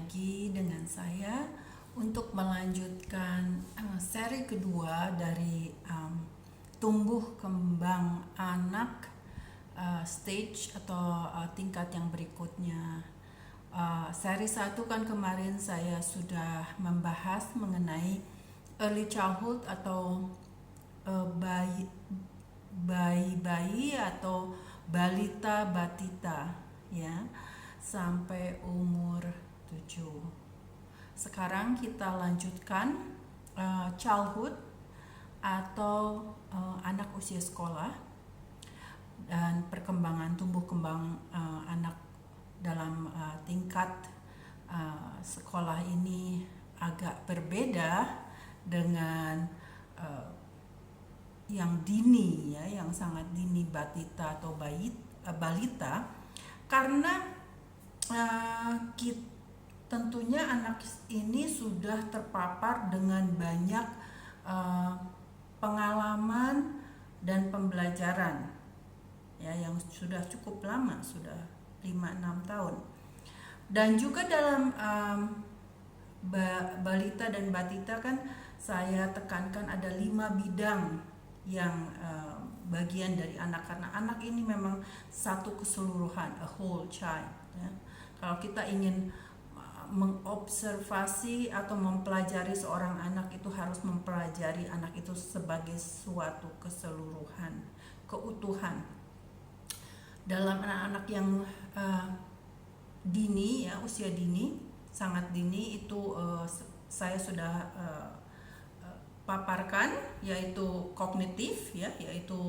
lagi dengan saya untuk melanjutkan seri kedua dari tumbuh kembang anak stage atau tingkat yang berikutnya. Seri 1 kan kemarin saya sudah membahas mengenai early childhood atau bayi atau balita batita ya, sampai umur 7. Sekarang kita lanjutkan childhood atau anak usia sekolah, dan perkembangan tumbuh kembang anak dalam tingkat sekolah ini agak berbeda dengan yang dini ya, yang sangat dini batita atau balita, karena tentunya anak ini sudah terpapar dengan banyak pengalaman dan pembelajaran ya, yang sudah cukup lama, sudah 5-6 tahun. Dan juga dalam balita dan batita kan saya tekankan ada 5 bidang yang bagian dari anak, karena anak ini memang satu keseluruhan, a whole child ya. Kalau kita ingin mengobservasi atau mempelajari seorang anak, itu harus mempelajari anak itu sebagai suatu keseluruhan, keutuhan. Dalam anak-anak yang dini ya, usia dini, sangat dini, itu saya sudah paparkan, yaitu kognitif ya, yaitu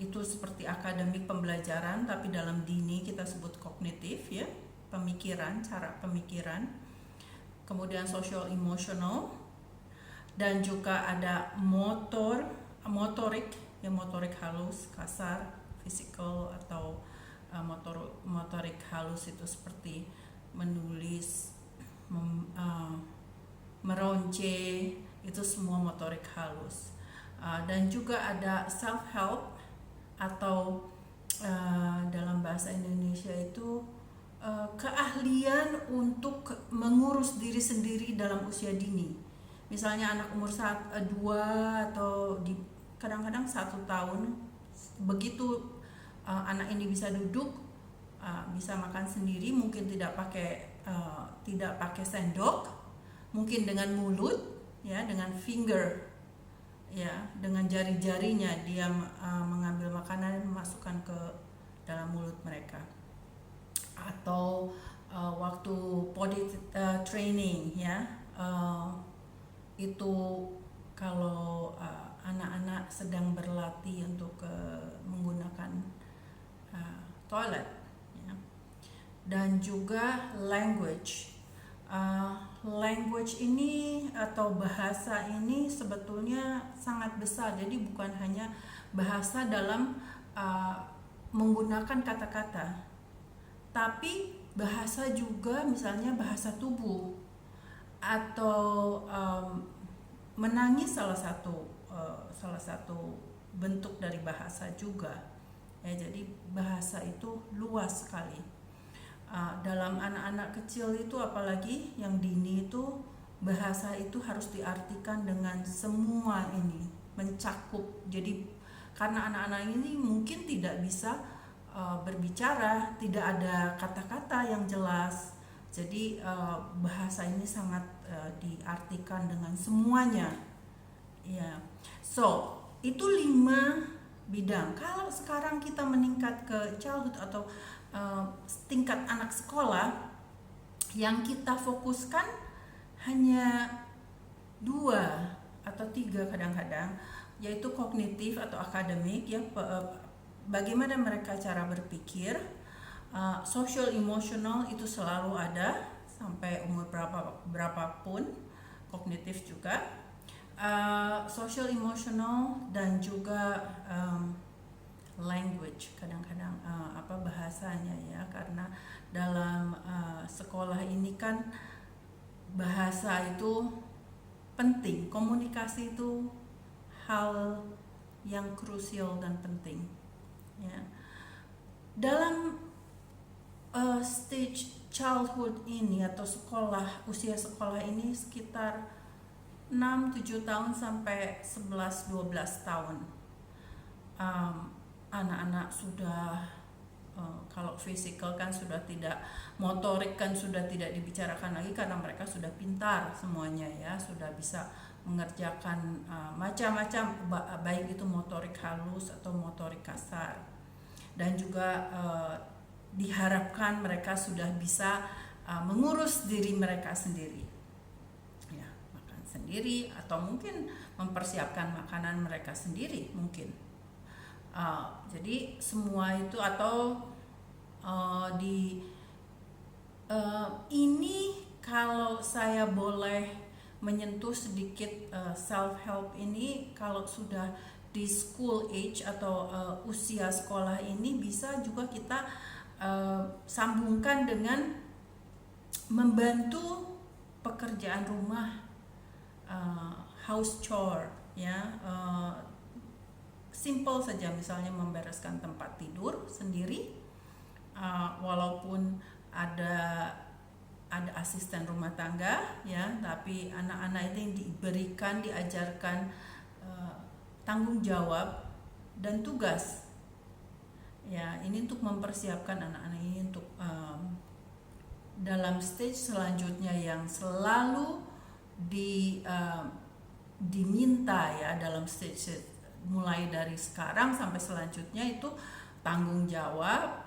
itu seperti akademik pembelajaran, tapi dalam dini kita sebut kognitif ya, pemikiran, cara pemikiran. Kemudian social emotional, dan juga ada motorik ya, motorik halus, kasar, physical, atau motorik halus itu seperti menulis, meronce, itu semua motorik halus. Dan juga ada self help atau dalam bahasa Indonesia itu keahlian untuk mengurus diri sendiri dalam usia dini. Misalnya anak umur 2 atau kadang-kadang 1 tahun, begitu anak ini bisa duduk, bisa makan sendiri, mungkin tidak pakai sendok, mungkin dengan mulut ya, dengan finger ya, dengan jari-jarinya dia mengambil makanan dan memasukkan ke dalam mulut mereka. Atau waktu body training ya, itu kalau anak-anak sedang berlatih untuk menggunakan toilet ya. Dan juga language. Language ini atau bahasa ini sebetulnya sangat besar, jadi bukan hanya bahasa dalam menggunakan kata-kata, tapi bahasa juga, misalnya bahasa tubuh, atau menangis salah satu bentuk dari bahasa juga ya. Jadi bahasa itu luas sekali. Dalam anak-anak kecil itu, apalagi yang dini itu, bahasa itu harus diartikan dengan semua ini, mencakup. Jadi karena anak-anak ini mungkin tidak bisa berbicara, tidak ada kata-kata yang jelas, jadi bahasa ini sangat diartikan dengan semuanya ya. So itu 5 bidang. Kalau sekarang kita meningkat ke childhood atau tingkat anak sekolah, yang kita fokuskan hanya 2 atau 3 kadang-kadang, yaitu kognitif atau akademik ya, bagaimana mereka cara berpikir. Social emotional itu selalu ada sampai umur berapapun, kognitif juga. Social emotional dan juga language, kadang-kadang bahasanya ya, karena dalam sekolah ini kan bahasa itu penting, komunikasi itu hal yang krusial dan penting ya. Dalam stage childhood ini atau usia sekolah ini sekitar 6-7 tahun sampai 11-12 tahun. Anak-anak sudah kalau fisikal kan sudah tidak, motorik kan sudah tidak dibicarakan lagi karena mereka sudah pintar semuanya ya, sudah bisa mengerjakan macam-macam, baik itu motorik halus atau motorik kasar. Dan juga diharapkan mereka sudah bisa mengurus diri mereka sendiri, ya, makan sendiri atau mungkin mempersiapkan makanan mereka sendiri mungkin. Jadi semua itu atau ini kalau saya boleh menyentuh sedikit self help ini, kalau sudah di school age atau usia sekolah ini bisa juga kita sambungkan dengan membantu pekerjaan rumah, house chore ya. Simple saja, misalnya membereskan tempat tidur sendiri, walaupun ada asisten rumah tangga ya, tapi anak-anak ini diajarkan tanggung jawab dan tugas ya. Ini untuk mempersiapkan anak-anak ini untuk dalam stage selanjutnya yang selalu diminta ya, dalam stage mulai dari sekarang sampai selanjutnya itu tanggung jawab,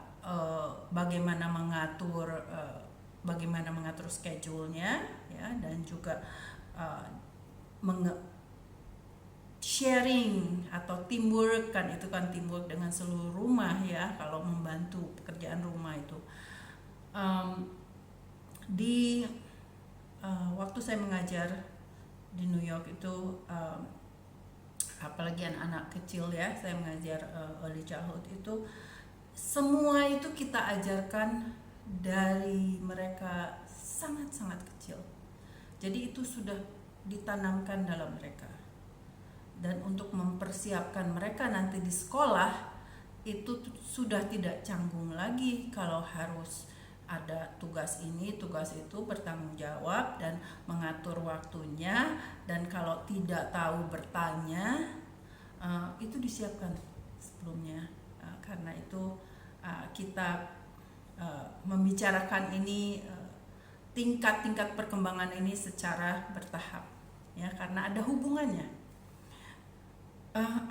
bagaimana mengatur schedule-nya ya, dan juga sharing atau teamwork kan, itu kan teamwork dengan seluruh rumah ya kalau membantu pekerjaan rumah itu. Waktu saya mengajar di New York itu, apalagi anak-anak kecil ya, saya mengajar early childhood itu, semua itu kita ajarkan dari mereka sangat-sangat kecil. Jadi itu sudah ditanamkan dalam mereka. Dan untuk mempersiapkan mereka nanti di sekolah itu sudah tidak canggung lagi kalau harus ada tugas ini, tugas itu, bertanggung jawab dan mengatur waktunya, dan kalau tidak tahu bertanya, itu disiapkan sebelumnya. Karena itu kita membicarakan ini, tingkat-tingkat perkembangan ini secara bertahap ya, karena ada hubungannya.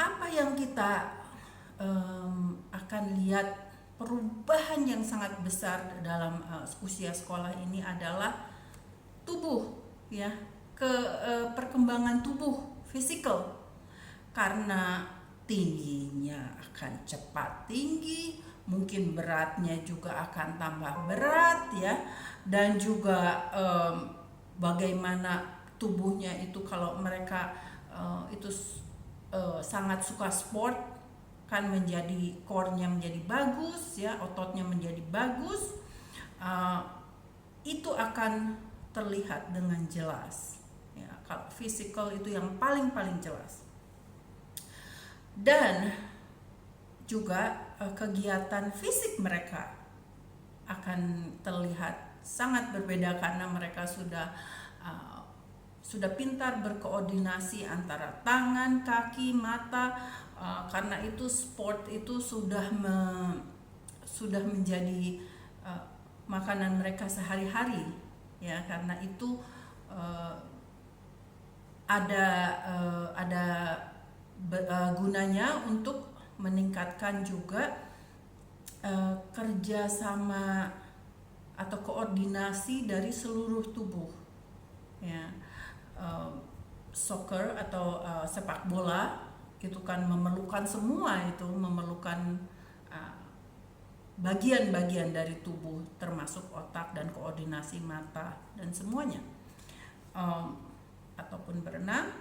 Apa yang kita akan lihat perubahan yang sangat besar dalam usia sekolah ini adalah tubuh ya, perkembangan tubuh fisikal, karena tingginya akan cepat tinggi, mungkin beratnya juga akan tambah berat ya, dan juga bagaimana tubuhnya itu, kalau mereka itu sangat suka sport kan, menjadi core-nya menjadi bagus ya, ototnya menjadi bagus, itu akan terlihat dengan jelas ya. Kalau physical itu yang paling jelas. Dan juga kegiatan fisik mereka akan terlihat sangat berbeda karena mereka sudah pintar berkoordinasi antara tangan, kaki, mata, karena itu sport itu sudah menjadi makanan mereka sehari-hari ya, karena itu ada gunanya untuk meningkatkan juga kerjasama atau koordinasi dari seluruh tubuh ya. Soccer atau sepak bola itu kan memerlukan semua, itu memerlukan bagian-bagian dari tubuh termasuk otak dan koordinasi mata dan semuanya. Ataupun berenang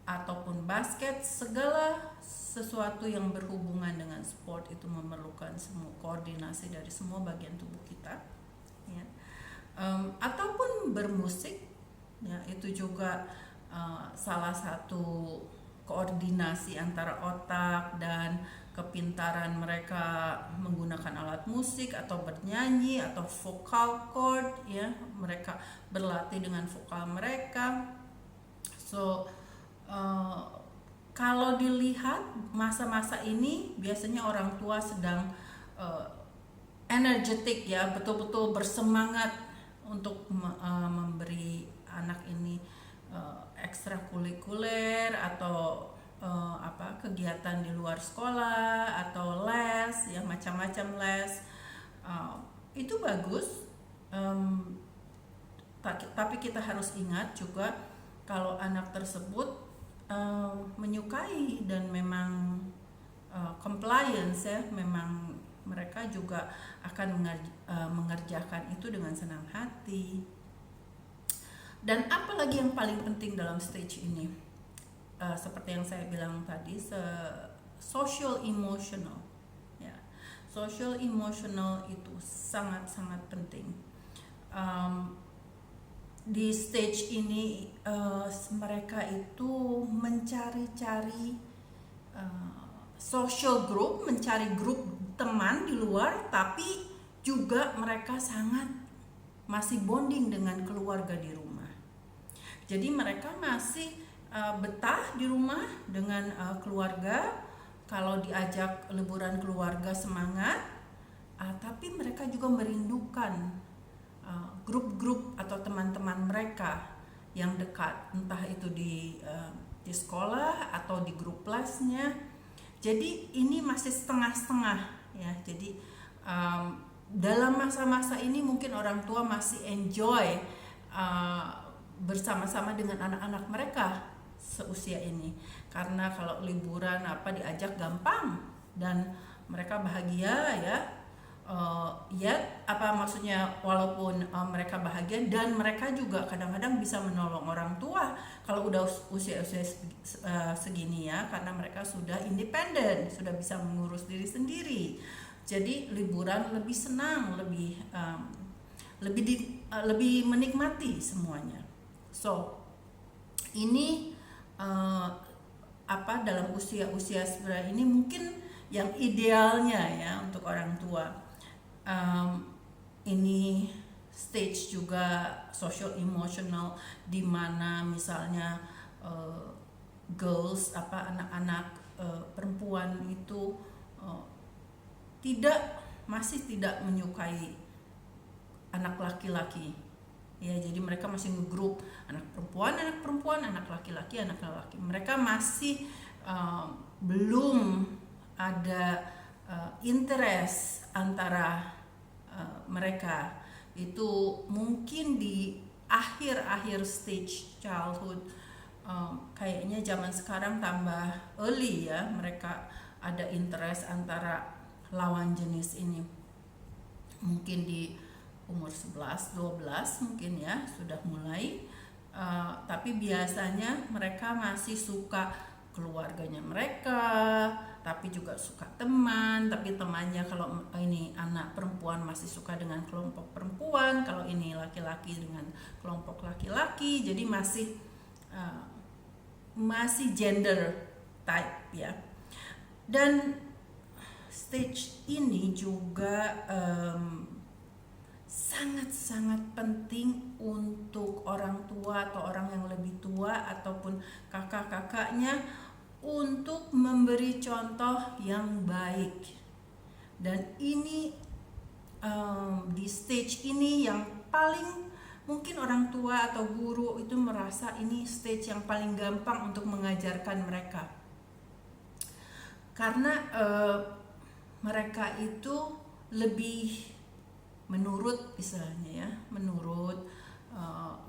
ataupun basket, segala sesuatu yang berhubungan dengan sport itu memerlukan semua koordinasi dari semua bagian tubuh kita ya. Ataupun bermusik ya, itu juga salah satu koordinasi antara otak dan kepintaran mereka menggunakan alat musik atau bernyanyi atau vocal cord, ya, mereka berlatih dengan vokal mereka. So kalau dilihat masa-masa ini biasanya orang tua sedang energetik, ya, betul-betul bersemangat untuk memberi anak ini ekstrakurikuler atau kegiatan di luar sekolah atau les, ya, macam-macam les. Itu bagus, tapi kita harus ingat juga kalau anak tersebut menyukai dan memang compliance, ya, memang mereka juga akan mengerjakan itu dengan senang hati. Dan apalagi yang paling penting dalam stage ini, seperti yang saya bilang tadi, social emotional, ya, social emotional itu sangat-sangat penting. Di stage ini mereka itu mencari-cari social group, mencari grup teman di luar, tapi juga mereka sangat masih bonding dengan keluarga di rumah. Jadi mereka masih betah di rumah dengan keluarga. Kalau diajak liburan keluarga semangat, tapi mereka juga merindukan grup-grup atau teman-teman mereka yang dekat, entah itu di sekolah atau di grup lesnya. Jadi ini masih setengah-setengah, ya. Jadi dalam masa-masa ini mungkin orang tua masih enjoy bersama-sama dengan anak-anak mereka seusia ini, karena kalau liburan diajak gampang dan mereka bahagia, ya. Maksudnya walaupun mereka bahagia dan mereka juga kadang-kadang bisa menolong orang tua kalau udah usia-usia segini, ya, karena mereka sudah independen, sudah bisa mengurus diri sendiri. Jadi liburan lebih senang, lebih menikmati semuanya. So ini dalam usia-usia seperti ini mungkin yang idealnya, ya, untuk orang tua. Ini stage juga social emotional, di mana misalnya anak-anak perempuan itu masih tidak menyukai anak laki-laki, ya. Jadi mereka masih ngegrup anak perempuan, anak laki-laki. Mereka masih belum ada interest antara mereka. Itu mungkin di akhir stage childhood. Kayaknya zaman sekarang tambah early, ya, mereka ada interest antara lawan jenis ini. Mungkin di umur 11-12 mungkin, ya, sudah mulai. Tapi biasanya mereka masih suka keluarganya mereka, tapi juga suka teman. Tapi temannya, kalau ini anak perempuan, masih suka dengan kelompok perempuan, kalau ini laki-laki dengan kelompok laki-laki. Jadi masih gender type, ya. Dan stage ini juga sangat-sangat penting untuk orang tua atau orang yang lebih tua ataupun kakak-kakaknya untuk memberi contoh yang baik. Dan ini di stage ini yang paling mungkin orang tua atau guru itu merasa ini stage yang paling gampang untuk mengajarkan mereka, karena mereka itu lebih menurut, istilahnya, ya,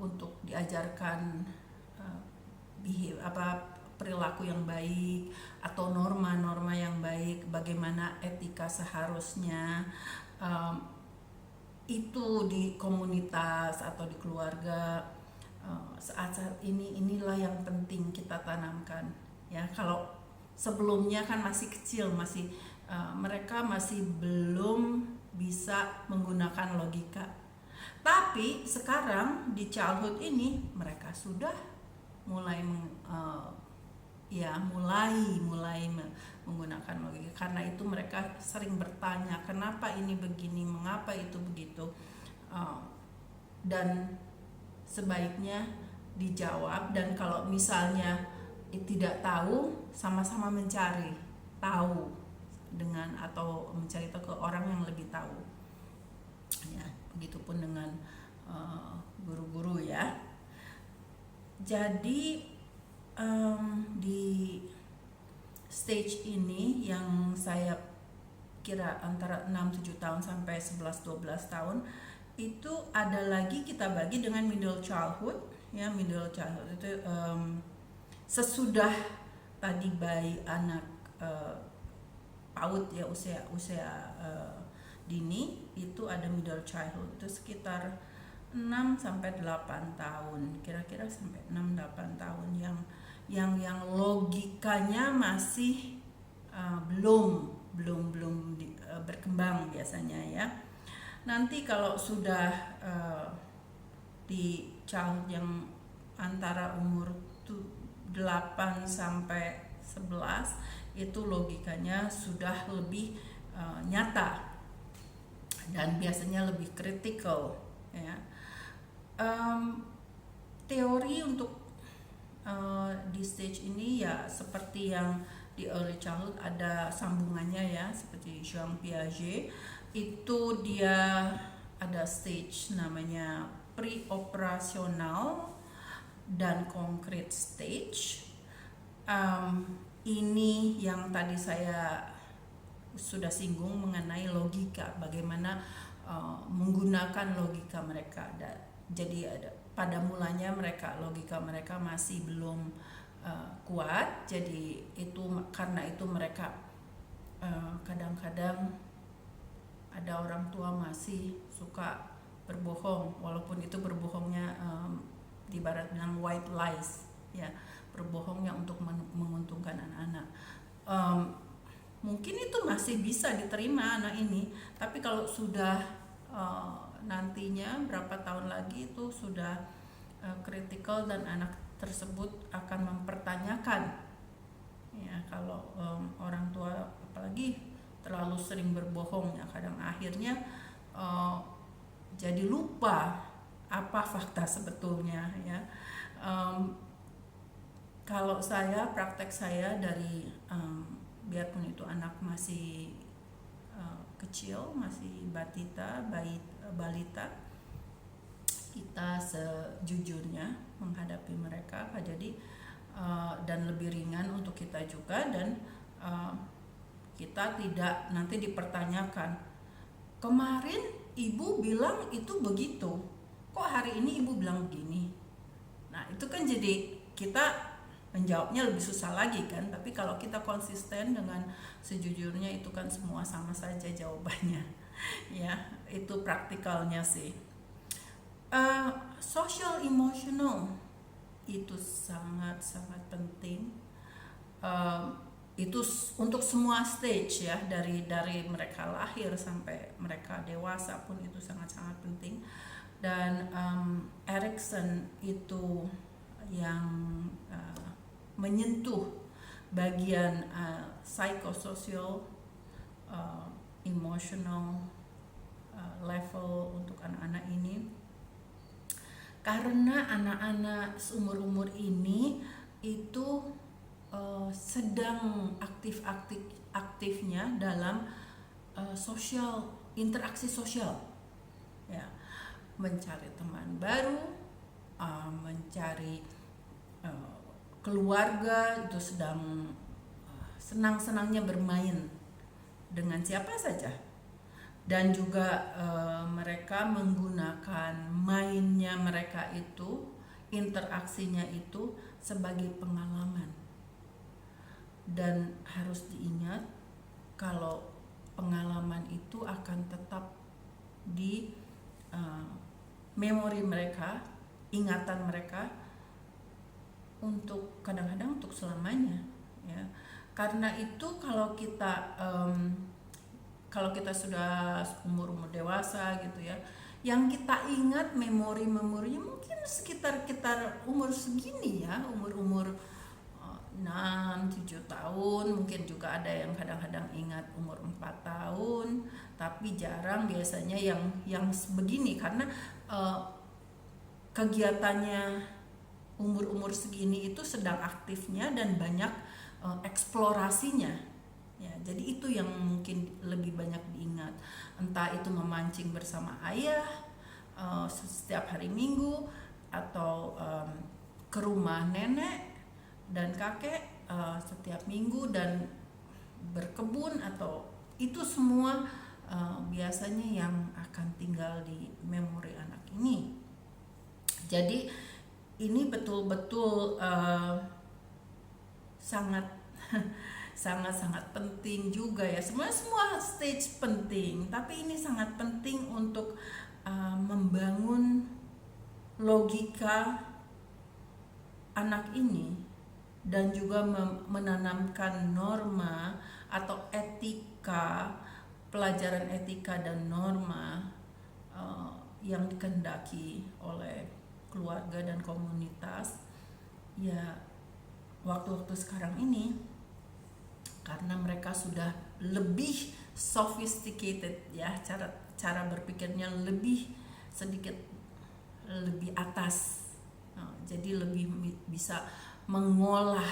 untuk diajarkan perilaku yang baik atau norma-norma yang baik, bagaimana etika seharusnya itu di komunitas atau di keluarga. Saat-saat inilah yang penting kita tanamkan, ya. Kalau sebelumnya kan masih kecil, mereka masih belum bisa menggunakan logika. Tapi sekarang di childhood ini mereka sudah mulai ya mulai menggunakan logika. Karena itu mereka sering bertanya kenapa ini begini, mengapa itu begitu. Uh, dan sebaiknya dijawab, dan kalau misalnya tidak tahu, sama-sama mencari tahu dengan, atau mencari tahu ke orang yang lebih tahu ya. Begitupun dengan guru-guru ya. Jadi di stage ini yang saya kira antara 6-7 tahun sampai 11-12 tahun itu ada lagi kita bagi dengan middle childhood ya. Middle childhood itu sesudah tadi bayi, anak PAUD ya, usia dini, itu ada middle childhood, itu sekitar 6-8 tahun, kira-kira sampai 6-8 tahun yang logikanya masih belum berkembang biasanya ya. Nanti kalau sudah di child yang antara umur 8 sampai 11 itu logikanya sudah lebih nyata dan biasanya lebih kritikal ya. Teori untuk di stage ini ya seperti yang di early childhood ada sambungannya ya, seperti Jean Piaget itu dia ada stage namanya pre-operasional dan concrete stage. Ini yang tadi saya sudah singgung mengenai logika, bagaimana menggunakan logika mereka. Jadi pada mulanya logika mereka masih belum kuat. Jadi itu karena itu mereka kadang-kadang ada orang tua masih suka berbohong, walaupun itu berbohongnya di barat bilang white lies ya, berbohongnya untuk menguntungkan anak-anak. Mungkin itu masih bisa diterima anak ini, tapi kalau sudah nantinya berapa tahun lagi itu sudah kritikal dan anak tersebut akan mempertanyakan ya, kalau orang tua apalagi terlalu sering berbohong ya, kadang akhirnya jadi lupa apa fakta sebetulnya ya. Kalau saya, praktek saya dari biarpun itu anak masih kecil, masih balita, kita sejujurnya menghadapi mereka, jadi dan lebih ringan untuk kita juga, dan kita tidak nanti dipertanyakan, kemarin ibu bilang itu begitu, kok hari ini ibu bilang begini. Nah itu kan jadi kita menjawabnya lebih susah lagi kan. Tapi kalau kita konsisten dengan sejujurnya, itu kan semua sama saja jawabannya ya. Itu praktikalnya sih. Social emotional itu sangat penting. Itu untuk semua stage ya, dari mereka lahir sampai mereka dewasa pun itu sangat penting. Dan Erikson itu yang menyentuh bagian psychosocial, emotional level untuk anak-anak ini, karena anak-anak seumur-umur ini itu sedang aktifnya dalam sosial, interaksi sosial ya, mencari teman baru, mencari keluarga, itu sedang senang-senangnya bermain dengan siapa saja, dan juga mereka menggunakan mainnya mereka itu, interaksinya itu sebagai pengalaman. Dan harus diingat kalau pengalaman itu akan tetap di memori mereka, ingatan mereka, untuk kadang-kadang untuk selamanya ya. Karena itu kalau kita sudah umur dewasa gitu ya, yang kita ingat memorinya mungkin sekitar umur segini ya, umur 6, 7 tahun, mungkin juga ada yang kadang-kadang ingat umur 4 tahun, tapi jarang biasanya yang begini karena uh, kegiatannya umur-umur segini itu sedang aktifnya dan banyak eksplorasinya. Ya, jadi itu yang mungkin lebih banyak diingat. Entah itu memancing bersama ayah setiap hari Minggu, atau ke rumah nenek dan kakek setiap minggu dan berkebun, atau itu semua biasanya yang akan tinggal di memori anak ini. Jadi ini betul-betul sangat sangat penting juga ya. Semua stage penting, tapi ini sangat penting untuk membangun logika anak ini dan juga menanamkan norma atau etika, pelajaran etika dan norma yang dikehendaki oleh keluarga dan komunitas ya waktu-waktu sekarang ini, karena mereka sudah lebih sophisticated ya, cara berpikirnya sedikit lebih atas. Jadi lebih bisa mengolah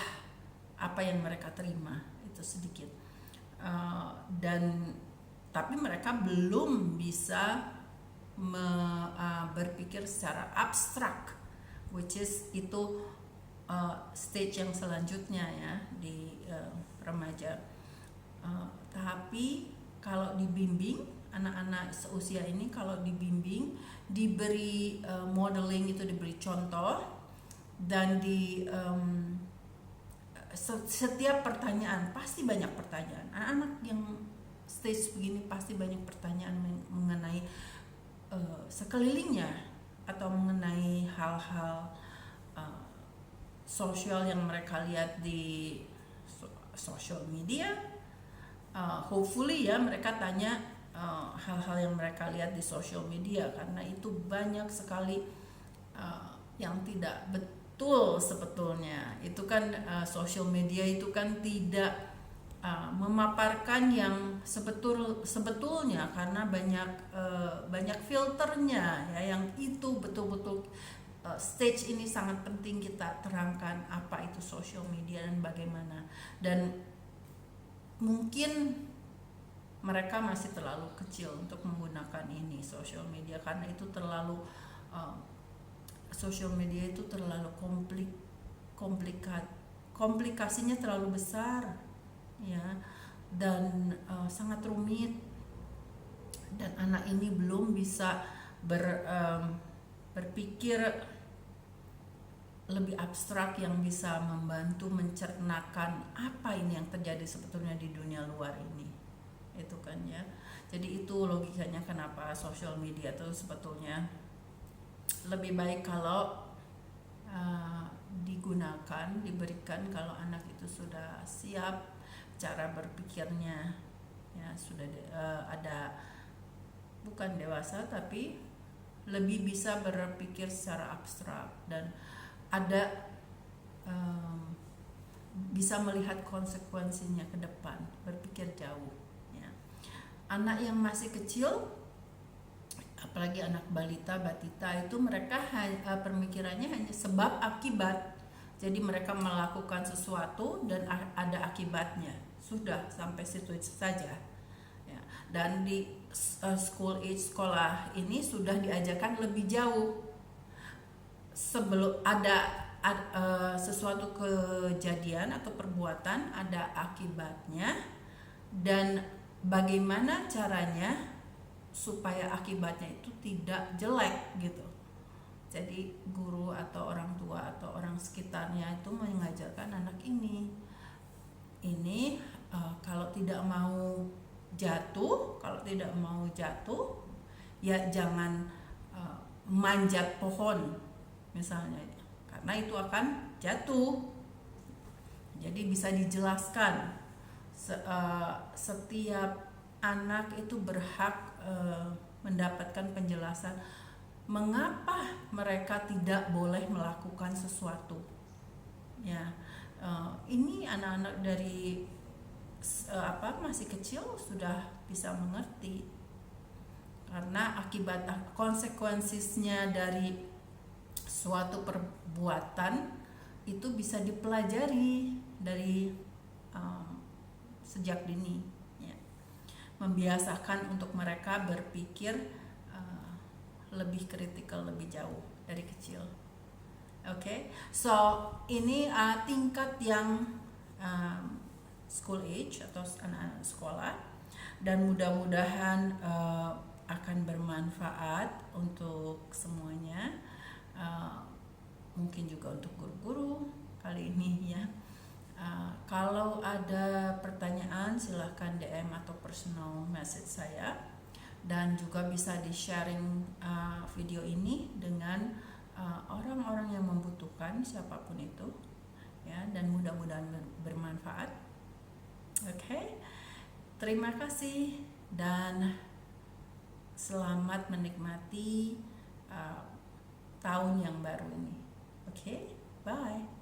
apa yang mereka terima itu sedikit, dan tapi mereka belum bisa berpikir secara abstrak, which is itu stage yang selanjutnya ya di remaja. Tapi kalau dibimbing anak-anak seusia ini, kalau dibimbing, diberi modeling, itu diberi contoh, dan di setiap pertanyaan pasti banyak pertanyaan. Anak-anak yang stage begini pasti banyak pertanyaan mengenai sekelilingnya atau mengenai hal-hal sosial yang mereka lihat di social media. Hopefully ya mereka tanya hal-hal yang mereka lihat di social media, karena itu banyak sekali yang tidak betul sebetulnya. Itu kan social media itu kan tidak memaparkan yang sebetulnya, karena banyak filternya ya, yang itu betul-betul stage ini sangat penting kita terangkan apa itu social media dan bagaimana. Dan mungkin mereka masih terlalu kecil untuk menggunakan ini social media, karena itu terlalu social media itu terlalu komplikasinya terlalu besar ya, dan sangat rumit, dan anak ini belum bisa berpikir lebih abstrak yang bisa membantu mencernakan apa ini yang terjadi sebetulnya di dunia luar ini, itu kan ya. Jadi itu logikanya kenapa social media itu sebetulnya lebih baik kalau diberikan kalau anak itu sudah siap cara berpikirnya ya, sudah ada, bukan dewasa tapi lebih bisa berpikir secara abstrak dan ada bisa melihat konsekuensinya ke depan, berpikir jauh ya. Anak yang masih kecil, apalagi anak balita, batita, itu mereka pemikirannya hanya sebab akibat. Jadi mereka melakukan sesuatu dan ada akibatnya, sudah sampai situ saja ya. Dan di school age, sekolah ini sudah diajarkan lebih jauh, sebelum ada sesuatu kejadian atau perbuatan ada akibatnya, dan bagaimana caranya supaya akibatnya itu tidak jelek gitu. Jadi guru atau orang tua atau orang sekitarnya itu mengajarkan anak ini kalau tidak mau jatuh ya jangan manjat pohon misalnya, karena itu akan jatuh. Jadi bisa dijelaskan setiap anak itu berhak mendapatkan penjelasan mengapa mereka tidak boleh melakukan sesuatu ya. Ini anak-anak dari masih kecil sudah bisa mengerti, karena akibat konsekuensinya dari suatu perbuatan itu bisa dipelajari dari sejak dini, ya. Membiasakan untuk mereka berpikir lebih kritikal, lebih jauh dari kecil. Oke, so ini tingkat yang school age atau anak-anak sekolah, dan mudah-mudahan akan bermanfaat untuk semuanya, mungkin juga untuk guru-guru kali ini, ya. Kalau ada pertanyaan silahkan DM atau personal message saya, dan juga bisa di-sharing video ini dengan orang-orang yang membutuhkan, siapapun itu, ya, dan mudah-mudahan bermanfaat. Oke. Terima kasih dan selamat menikmati tahun yang baru ini. Oke, bye.